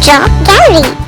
Chalk Gallery.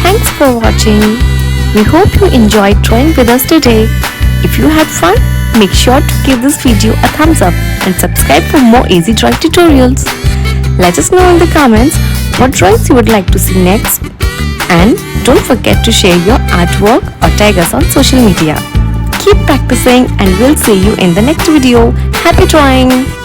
Thanks for watching. We hope you enjoyed drawing with us today. If you had fun, make sure to give this video a thumbs up and subscribe for more easy drawing tutorials. Let us know in the comments what drawings you would like to see next. And don't forget to share your artwork or tag us on social media. Keep practicing and we'll see you in the next video. Happy drawing!